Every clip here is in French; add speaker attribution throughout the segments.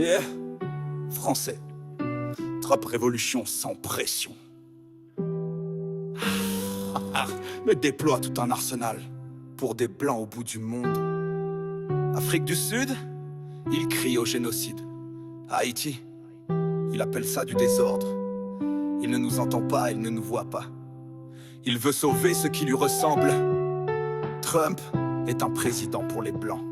Speaker 1: Yeah, français. Trump révolution sans pression. Mais déploie tout un arsenal pour des blancs au bout du monde. Afrique du Sud, il crie au génocide. Haïti, il appelle ça du désordre. Il ne nous entend pas, il ne nous voit pas. Il veut sauver ce qui lui ressemble. Trump est un président pour les blancs.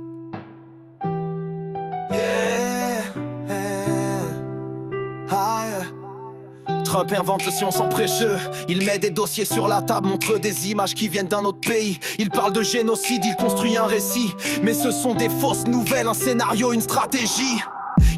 Speaker 2: Trump invente le science en pré-jeu. Il met des dossiers sur la table, montre des images qui viennent d'un autre pays. Il parle de génocide, il construit un récit. Mais ce sont des fausses nouvelles, un scénario, une stratégie.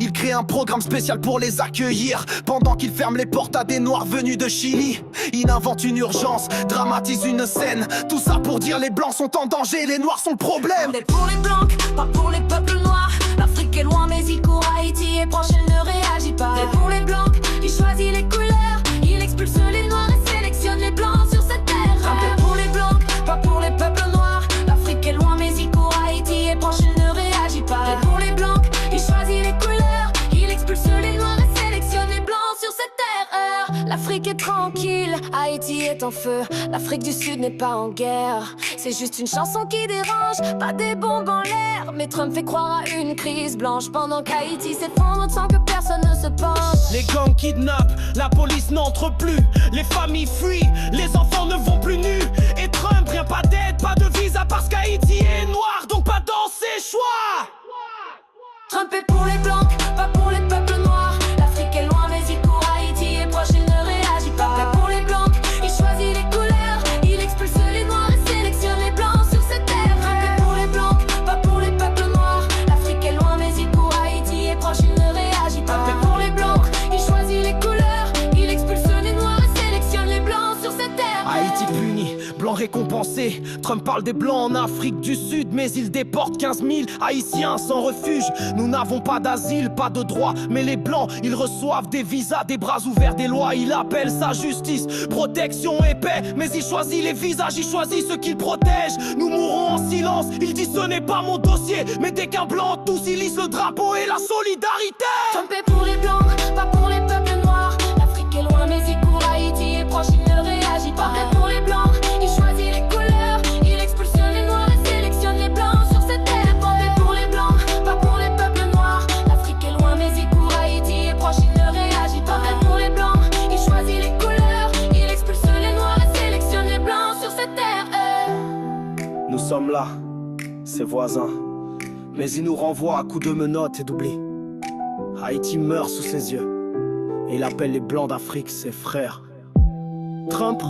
Speaker 2: Il crée un programme spécial pour les accueillir pendant qu'il ferme les portes à des noirs venus de Chili. Il invente une urgence, dramatise une scène. Tout ça pour dire les blancs sont en danger, les noirs sont le problème.
Speaker 3: On est pour les blancs, pas pour les peuples noirs. L'Afrique est loin mais il court, Haïti est proche, elle ne réagit pas. On est pour les blancs, il choisit les couleurs. Il expulse les noirs et sélectionne les blancs sur cette terre. On est pour les blancs, pas pour les peuples noirs. L'Afrique est loin mais il court, Haïti est proche, elle ne réagit pas. On est pour les blancs, il choisit les couleurs. Il expulse les noirs et sélectionne les blancs sur cette terre. L'Afrique est tranquille, Haïti est en feu. L'Afrique du Sud n'est pas en guerre. C'est juste une chanson qui dérange, pas des bombes en l'air. Mais Trump fait croire à une crise blanche pendant qu'Haïti s'effondre sans que personne ne se penche.
Speaker 2: Les gangs kidnappent, la police n'entre plus. Les familles fuient, les enfants ne vont plus nus. Et Trump, rien pas d'aide, pas de visa parce qu'Haïti est noir, donc pas dans ses choix.
Speaker 3: Trump est pour les blancs, pas pour les peuples noirs. L'Afrique est loin mais il court, Haïti est proche, il ne réagit pas. Trump est pour les blancs, il choisit les couleurs. Il expulse les noirs et sélectionne les blancs sur cette terre. Trump est pour les blancs, pas pour les peuples noirs. L'Afrique est loin mais il court, Haïti est proche, il ne réagit pas. Trump est pour les blancs, il choisit les couleurs. Il expulse les noirs et sélectionne les blancs sur cette terre.
Speaker 2: Haïti puni, blanc récompensé. Trump parle des blancs en Afrique du Sud, mais il déporte 15 000 haïtiens sans refuge. Nous n'avons pas d'asile, pas de droit, mais les blancs, ils reçoivent des visas, des bras ouverts, des lois. Il appelle ça justice, protection et paix, mais il choisit les visages, il choisit ceux qu'il protège. Nous mourrons en silence, il dit ce n'est pas mon dossier, mais dès qu'un blanc tous, il hisse le drapeau et la solidarité.
Speaker 3: Trump est pour les blancs, pas pour les peuples noirs. L'Afrique est loin mais il court, Haïti est proche, il ne réagit pas. Trump est pour les blancs, il choisit les couleurs. Il expulse les noirs et sélectionne les blancs sur cette terre. Trump est pour les blancs, pas pour les peuples noirs. L'Afrique est loin mais il court, Haïti est proche, il ne réagit pas. Trump est pour les blancs, il choisit les couleurs. Il expulse les noirs et sélectionne les blancs sur cette terre.
Speaker 2: Nous sommes là, ses voisins, mais il nous renvoie à coups de menottes et d'oubli. Haïti meurt sous ses yeux, et il appelle les blancs d'Afrique ses frères. Trump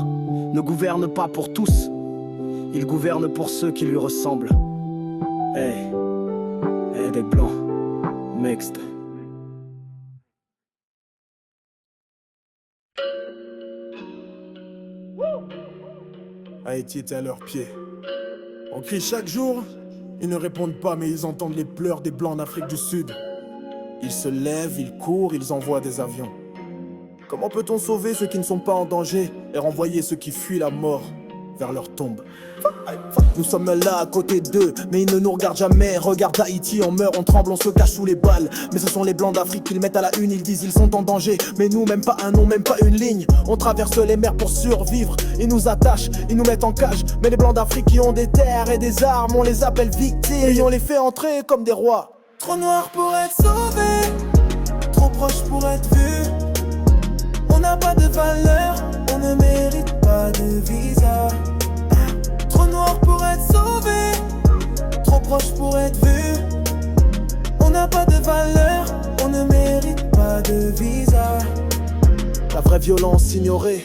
Speaker 2: ne gouverne pas pour tous, il gouverne pour ceux qui lui ressemblent. Hey, des blancs, mixtes.
Speaker 4: Haïti est à leurs pieds. On crie chaque jour, ils ne répondent pas, mais ils entendent les pleurs des blancs en Afrique du Sud. Ils se lèvent, ils courent, ils envoient des avions. Comment peut-on sauver ceux qui ne sont pas en danger et renvoyer ceux qui fuient la mort vers leur tombe? Nous sommes là à côté d'eux, mais ils ne nous regardent jamais. Regarde Haïti, on meurt, on tremble, on se cache sous les balles. Mais ce sont les blancs d'Afrique qu'ils mettent à la une, ils disent ils sont en danger. Mais nous, même pas un nom, même pas une ligne. On traverse les mers pour survivre. Ils nous attachent, ils nous mettent en cage. Mais les blancs d'Afrique qui ont des terres et des armes, on les appelle victimes et on les fait entrer comme des rois. Trop noir pour être sauvé, trop proche pour être vu. On n'a pas de valeur, on ne mérite pas de visa. Trop noir pour être sauvé, trop proche pour être vu. On n'a pas de valeur, on ne mérite pas de visa. La vraie violence ignorée,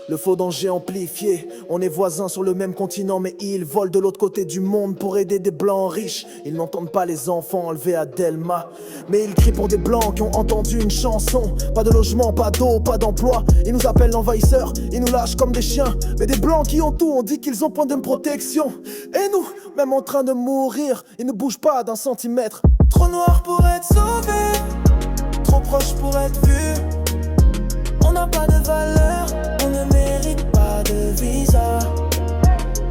Speaker 4: le faux danger amplifié. On est voisins sur le même continent, mais ils volent de l'autre côté du monde pour aider des blancs riches. Ils n'entendent pas les enfants enlevés à Delma, mais ils crient pour des blancs qui ont entendu une chanson. Pas de logement, pas d'eau, pas d'emploi. Ils nous appellent l'envahisseur, ils nous lâchent comme des chiens. Mais des blancs qui ont tout, on dit qu'ils ont point de protection. Et nous, même en train de mourir, ils ne bougent pas d'un centimètre. Trop noir pour être sauvé, trop proche pour être vu. On n'a pas de valeur, on ne mérite pas de visa.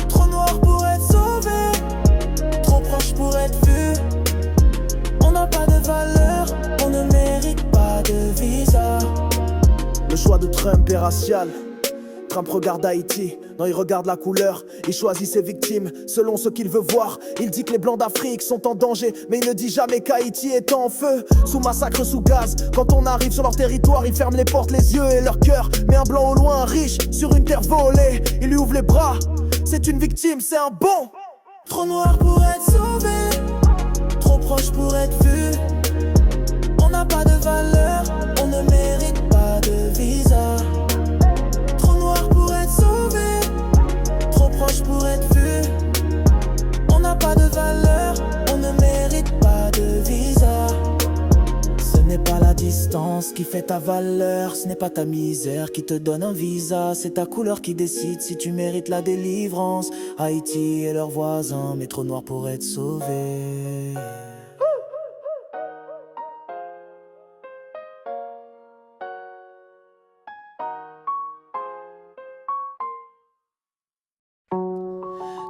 Speaker 4: Trop noir pour être sauvé, trop proche pour être vu. On n'a pas de valeur, on ne mérite choix de Trump est racial. Trump regarde Haïti, non il regarde la couleur. Il choisit ses victimes selon ce qu'il veut voir. Il dit que les blancs d'Afrique sont en danger, mais il ne dit jamais qu'Haïti est en feu. Sous massacre, sous gaz, quand on arrive sur leur territoire, ils ferment les portes, les yeux et leur cœur. Mais un blanc au loin, riche, sur une terre volée, il lui ouvre les bras. C'est une victime, c'est un bon.
Speaker 5: Trop noir pour être sauvé, trop proche pour être vu. On n'a pas de valeur, on ne mérite pas de visa. Trop noir pour être sauvé, trop proche pour être vu. On n'a pas de valeur, on ne mérite pas de visa. Ce n'est pas la distance qui fait ta valeur, ce n'est pas ta misère qui te donne un visa. C'est ta couleur qui décide si tu mérites la délivrance. Haïti et leurs voisins, mais trop noir pour être sauvé.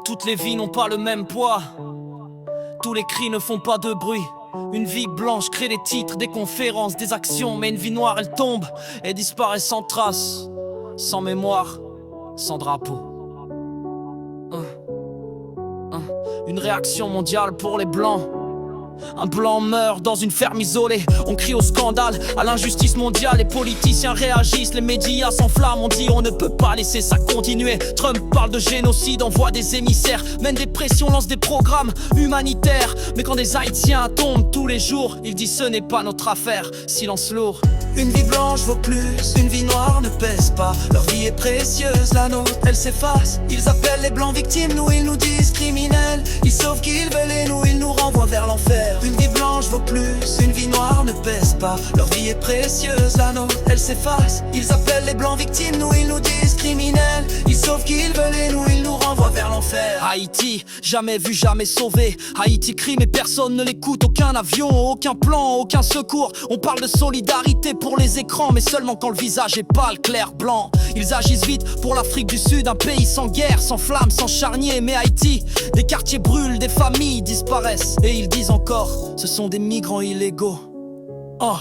Speaker 2: Toutes les vies n'ont pas le même poids, tous les cris ne font pas de bruit. Une vie blanche crée des titres, des conférences, des actions. Mais une vie noire elle tombe et disparaît sans trace, sans mémoire, sans drapeau. Une réaction mondiale pour les blancs. Un blanc meurt dans une ferme isolée. On crie au scandale, à l'injustice mondiale. Les politiciens réagissent, les médias s'enflamment. On dit on ne peut pas laisser ça continuer. Trump parle de génocide, envoie des émissaires, mène des pressions, lance des programmes humanitaires. Mais quand des Haïtiens tombent tous les jours, il dit ce n'est pas notre affaire, silence lourd.
Speaker 5: Une vie blanche vaut plus, une vie noire ne pèse pas. Leur vie est précieuse, la nôtre elle s'efface. Ils appellent les blancs victimes, nous ils nous disent criminels. Ils sauvent qui ils veulent et nous ils nous renvoient vers l'enfer. Une vie blanche vaut plus, une vie noire ne pèse pas. Leur vie est précieuse, la nôtre elle s'efface. Ils appellent les blancs victimes, nous ils nous disent criminels. Ils sauvent qui ils veulent et nous ils nous renvoient vers l'enfer.
Speaker 2: Haïti, jamais vu, jamais sauvé. Haïti crie mais personne ne l'écoute. Aucun avion, aucun plan, aucun secours. On parle de solidarité pour les écrans, mais seulement quand le visage est pâle, clair, blanc. Ils agissent vite pour l'Afrique du Sud, un pays sans guerre, sans flamme, sans charnier. Mais Haïti, des quartiers brûlent, des familles disparaissent. Et ils disent encore, ce sont des migrants illégaux. Oh.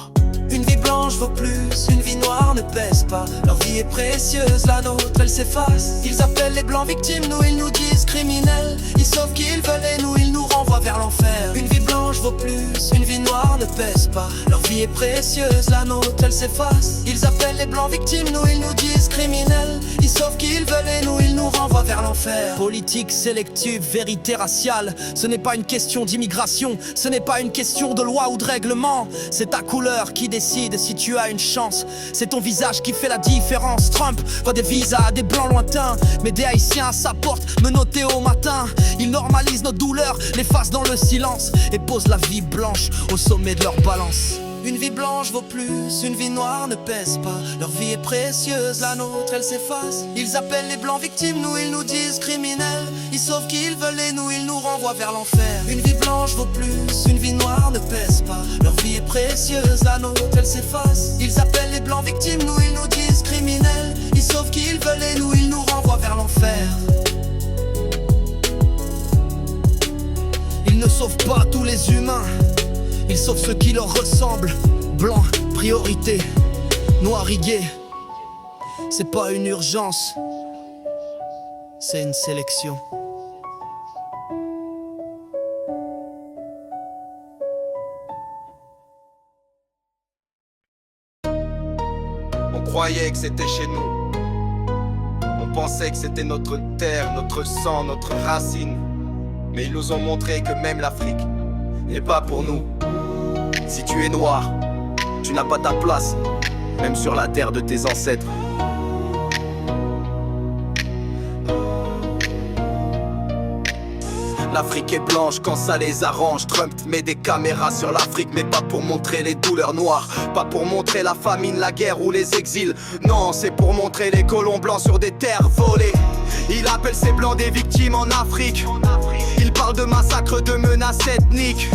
Speaker 5: Une vie blanche vaut plus, une vie noire ne pèse pas. Leur vie est précieuse, la nôtre elle s'efface. Ils appellent les blancs victimes, nous ils nous disent criminels. Ils sauvent qui ils veulent et nous ils nous renvoient vers l'enfer. Une vie blanche vaut plus, une vie noire ne pèse pas. Leur vie est précieuse, la nôtre elle s'efface. Ils appellent les blancs victimes, nous ils nous disent criminels. Ils sauvent qui ils veulent et nous ils nous renvoient vers l'enfer.
Speaker 2: Politique sélective, vérité raciale. Ce n'est pas une question d'immigration, ce n'est pas une question de loi ou de règlement. C'est ta couleur qui décide si tu as une chance. C'est ton visage qui fait la différence. Trump voit des visas à des blancs lointains, mais des Haïtiens à sa porte, menottés au matin. Ils normalisent nos douleurs, les fassent dans le silence et posent la vie blanche au sommet de leur balance.
Speaker 5: Une vie blanche vaut plus, une vie noire ne pèse pas. Leur vie est précieuse, la nôtre elle s'efface. Ils appellent les blancs victimes, nous ils nous disent criminels. Ils sauvent qui ils veulent et nous ils nous renvoient vers l'enfer. Une vie blanche vaut plus, une vie noire ne pèse pas. Leur vie est précieuse, la nôtre elle s'efface. Ils appellent les blancs victimes, nous ils nous disent criminels. Ils sauvent qui ils veulent et nous ils nous renvoient vers l'enfer.
Speaker 2: Ils ne sauvent pas tous les humains, ils sauvent ceux qui leur ressemblent. Blanc, priorité, noir, gay. C'est pas une urgence, c'est une sélection.
Speaker 1: On croyait que c'était chez nous. On pensait que c'était notre terre, notre sang, notre racine. Mais ils nous ont montré que même l'Afrique n'est pas pour nous. Si tu es noir, tu n'as pas ta place, même sur la terre de tes ancêtres. L'Afrique est blanche quand ça les arrange. Trump met des caméras sur l'Afrique, mais pas pour montrer les douleurs noires, pas pour montrer la famine, la guerre ou les exils. Non, c'est pour montrer les colons blancs sur des terres volées. Il appelle ces blancs des victimes en Afrique. Il parle de massacres, de menaces ethniques.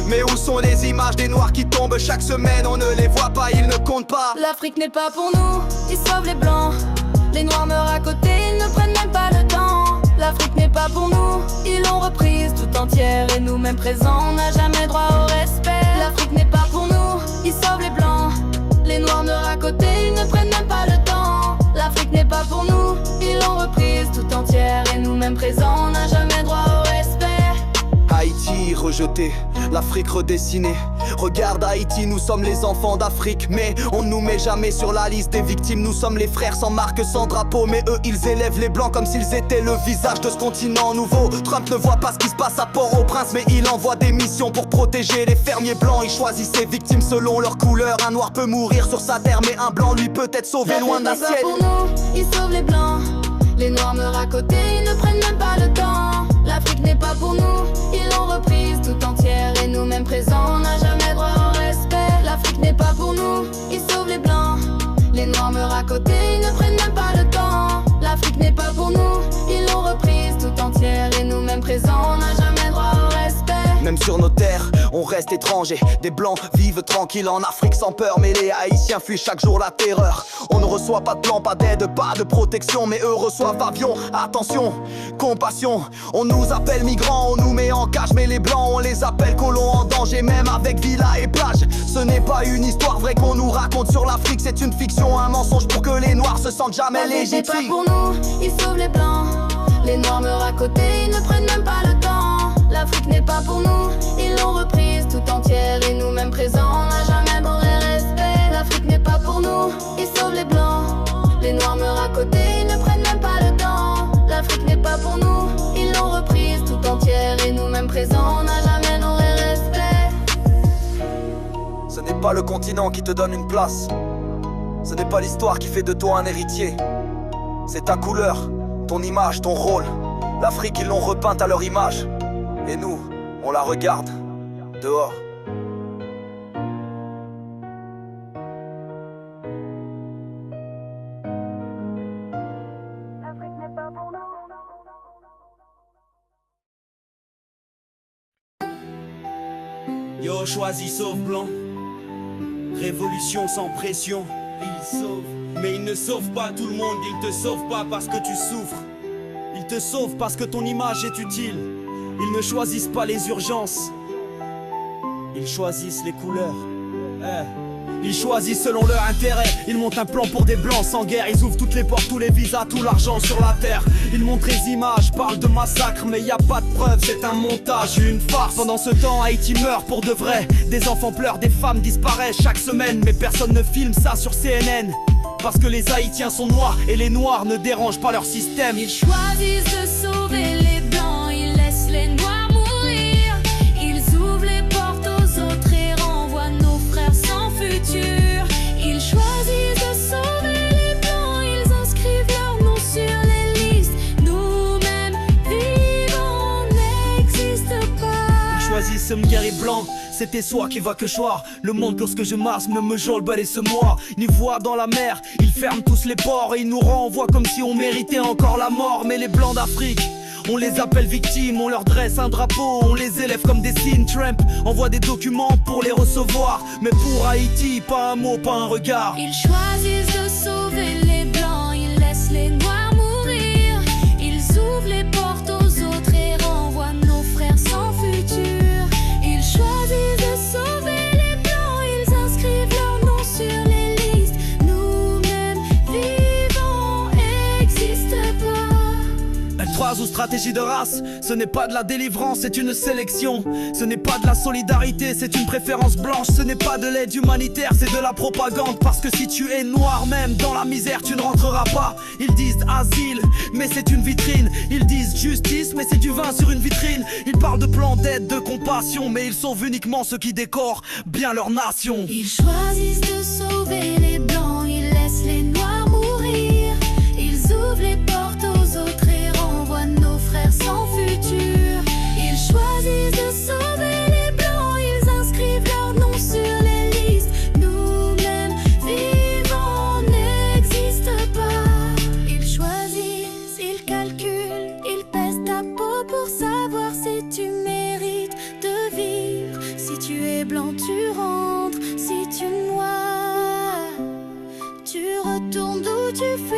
Speaker 1: Mais où sont les images des noirs qui tombent chaque semaine? On ne les voit pas, ils ne comptent pas.
Speaker 3: L'Afrique n'est pas pour nous, ils sauvent les blancs. Les noirs meurent à côté, ils ne prennent même pas le temps. L'Afrique n'est pas pour nous, ils l'ont reprise tout entière. Et nous même présents, on n'a jamais droit au respect. L'Afrique n'est pas pour nous, ils sauvent les blancs. Les noirs meurent à côté, ils ne prennent même pas le
Speaker 2: jeté, l'Afrique redessinée. Regarde Haïti, nous sommes les enfants d'Afrique, mais on nous met jamais sur la liste des victimes. Nous sommes les frères sans marque, sans drapeau, mais eux ils élèvent les blancs comme s'ils étaient le visage de ce continent nouveau. Trump ne voit pas ce qui se passe à Port-au-Prince, mais il envoie des missions pour protéger les fermiers blancs. Il choisit ses victimes selon leur couleur. Un noir peut mourir sur sa terre, mais un blanc lui peut être sauvé loin d'un ciel.
Speaker 3: Pour nous, ils sauvent les blancs. Les noirs meurent à côté, ils ne prennent même pas le temps. L'Afrique n'est pas pour nous, ils l'ont reprise tout entière. Et nous même présents, on n'a jamais droit au respect. L'Afrique n'est pas pour nous, ils sauvent les blancs. Les noirs meurent à côté, ils ne prennent même pas le temps. L'Afrique n'est pas pour nous, ils l'ont reprise tout entière. Et nous même présents, on n'a jamais droit au respect.
Speaker 2: Même sur nos terres, on reste étrangers. Des blancs vivent tranquilles en Afrique sans peur, mais les Haïtiens fuient chaque jour la terreur. On ne reçoit pas de plan, pas d'aide, pas de protection, mais eux reçoivent avion. Attention, compassion. On nous appelle migrants, on nous met en cage, mais les blancs on les appelle colons en danger, même avec villa et plage. Ce n'est pas une histoire vraie qu'on nous raconte sur l'Afrique, c'est une fiction, un mensonge pour que les noirs se sentent jamais légitimes.
Speaker 3: C'est pas pour nous, ils sauvent les blancs. Les noirs meurent à côté, ils ne prennent même pas le temps. L'Afrique n'est pas pour nous, ils l'ont reprise tout entière. Et nous même présents, on n'a jamais de vrai respect. L'Afrique n'est pas pour nous, ils sauvent les blancs. Les noirs meurent à côté, ils ne prennent même pas le temps. L'Afrique n'est pas pour nous, ils l'ont reprise tout entière. Et nous même présents, on n'a jamais de vrai respect.
Speaker 2: Ce n'est pas le continent qui te donne une place. Ce n'est pas l'histoire qui fait de toi un héritier. C'est ta couleur, ton image, ton rôle. L'Afrique, ils l'ont repeinte à leur image. Et nous, on la regarde, dehors.
Speaker 6: Yo, choisis sauve blanc. Révolution sans pression. Il sauve, mais il ne sauve pas tout le monde. Il te sauve pas parce que tu souffres. Il te sauve parce que ton image est utile. Ils ne choisissent pas les urgences. Ils choisissent les couleurs. Ils choisissent selon leur intérêt. Ils montent un plan pour des blancs sans guerre. Ils ouvrent toutes les portes, tous les visas, tout l'argent sur la terre. Ils montrent les images, parlent de massacre, mais y a pas de preuve, c'est un montage, une farce. Pendant ce temps, Haïti meurt pour de vrai. Des enfants pleurent, des femmes disparaissent chaque semaine, mais personne ne filme ça sur CNN. Parce que les Haïtiens sont noirs et les noirs ne dérangent pas leur système.
Speaker 3: Ils choisissent de sauver les blancs, ils laissent les noirs mourir. Ils ouvrent les portes aux autres et renvoient nos frères sans futur. Ils choisissent de sauver les blancs, ils inscrivent leur nom sur les listes. Nous-mêmes vivants, on n'existe pas.
Speaker 6: Ils choisissent Mgueri blanc. C'était soi qui va que choir. Le monde lorsque je marche ne me jole pas et ce moi. Ni voix dans la mer, ils ferment tous les ports. Et ils nous renvoient comme si on méritait encore la mort. Mais les blancs d'Afrique, on les appelle victimes, on leur dresse un drapeau, on les élève comme des signes. Trump envoie des documents pour les recevoir. Mais pour Haïti, pas un mot, pas un regard.
Speaker 3: Ils choisissent de sauver les blancs, ils laissent les noirs mourir. Ils ouvrent les portes aux autres et renvoient nos frères sans futur. Ils choisissent de sauver les blancs, ils inscrivent leur nom sur les listes. Nous-mêmes vivants n'existe pas.
Speaker 6: L3 ou stratégie de race, ce n'est pas de la délivrance, c'est une sélection. Ce n'est pas de la solidarité, c'est une préférence blanche. Ce n'est pas de l'aide humanitaire, c'est de la propagande. Parce que si tu es noir, même dans la misère, tu ne rentreras pas. Ils disent asile, mais c'est une vitrine. Ils disent justice, mais c'est du vin sur une vitrine. Ils parlent de plan d'aide, de compassion, mais ils sauvent uniquement ceux qui décorent bien leur nation.
Speaker 3: Ils choisissent de sauver les blancs, ils laissent les noirs mourir. Ils ouvrent les portes aux autres et renvoient nos frères sans futur. Ils choisissent de sauver les blancs, ils inscrivent leur nom sur les listes. Nous-mêmes vivants n'existe pas. Ils choisissent, ils calculent, ils pèsent ta peau pour savoir si tu mérites de vivre. Si tu es blanc, tu rentres, si tu noirs, tu retournes d'où tu fais.